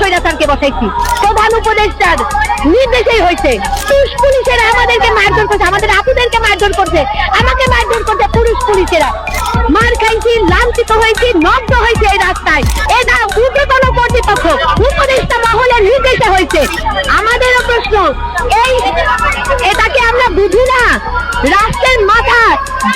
স্বৈরাচারকে বসাইছি। প্রধান উপদেষ্টার নির্দেশেই হয়েছে। পুলিশেরা আমাদেরকে মারধর করছে, আমাদের আপুদেরকে মারধর করছে, আমাকে মারধর করছে পুলিশেরা। মার খাইছি, লাঞ্ছিত হয়েছি, নগ্ন হয়েছে এই রাস্তায়। এটা ঊর্ধ্বতন কর্তৃপক্ষ উপদেষ্টা মহলের নির্দেশে হয়েছে। আমাদেরও প্রশ্ন, এটাকে আমরা বুঝি না? রাষ্ট্রের মাথা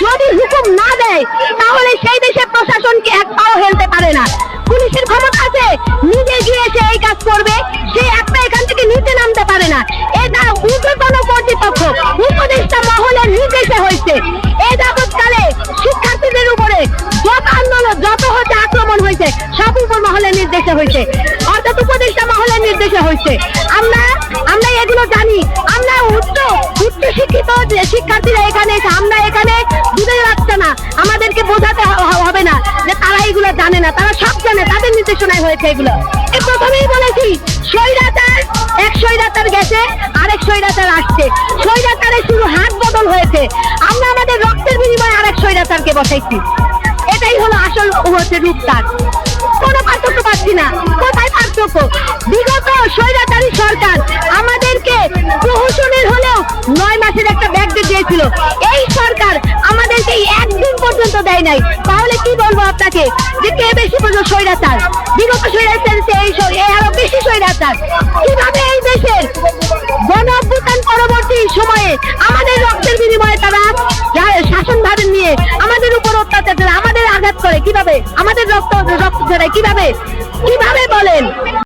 যদি হুকুম না দেয় তাহলে সেই দেশের প্রশাসনকে এক পাও হেলতে পারে না। পুলিশের ক্ষমতা আছে, নিজে গিয়ে সে এই কাজ করবে, সে একটা এখান থেকে নিচে নামতে পারে না। এটা ঊর্ধ্বতন কর্তৃপক্ষ উপদেষ্টা মহলের নির্দেশে হয়েছে। এই যাবৎকালে শিক্ষার্থীদের উপরে যত আন্দোলন, যত হচ্ছে আক্রমণ হয়েছে, সব উপর মহলের নির্দেশে হয়েছে, অর্থাৎ উপদেষ্টা মহলের নির্দেশে হয়েছে। আমরা এগুলো জানি। আমরা উচ্চ শিক্ষিত শিক্ষার্থীরা এখানে এসে আমরা এখানে বুঝে যাচ্ছে না, আমাদেরকে বোঝাতে হবে না যে তারা এগুলো জানে না, তারা সব জানে, তাদের নির্দেশনায় হয়েছে এগুলো। প্রথমেই বলেছি, এক স্বৈরাচার গেছে, আরেক স্বৈরাচার আসছে। স্বৈরাচারের শুধু হাত বদল হয়েছে, আমরা আমাদের রক্তের বিনিময়ে আরেক স্বৈরাচারকে বসাইছি। এটাই হলো আসল রূপটার। কোনো পার্থক্য পাচ্ছি না। কোথায় পার্থক্য? বিগত স্বৈরাচারী সরকার আমাদেরকে প্রহসনের হলেও 9 মাসের একটা ব্যাকডেট দিয়েছিল। এই সরকার আমাদেরকে একদিন পর্যন্ত দেয় নাই। তাহলে কি বলবো আপনাকে যে কে বেশি পর্যন্ত স্বৈরাচার? বিগত স্বৈরাচার আরো বেশি স্বৈরাচার। কিভাবে এই দেশের গণ অভ্যুত্থান পরবর্তী সময়ে আমাদের রক্তের বিনিময়ে তারা শাসন ভাবে নিয়ে আমাদের উপর অত্যাচার, আমাদের আঘাত করে, কিভাবে আমাদের রক্ত ঝরায়, কিভাবে বলেন?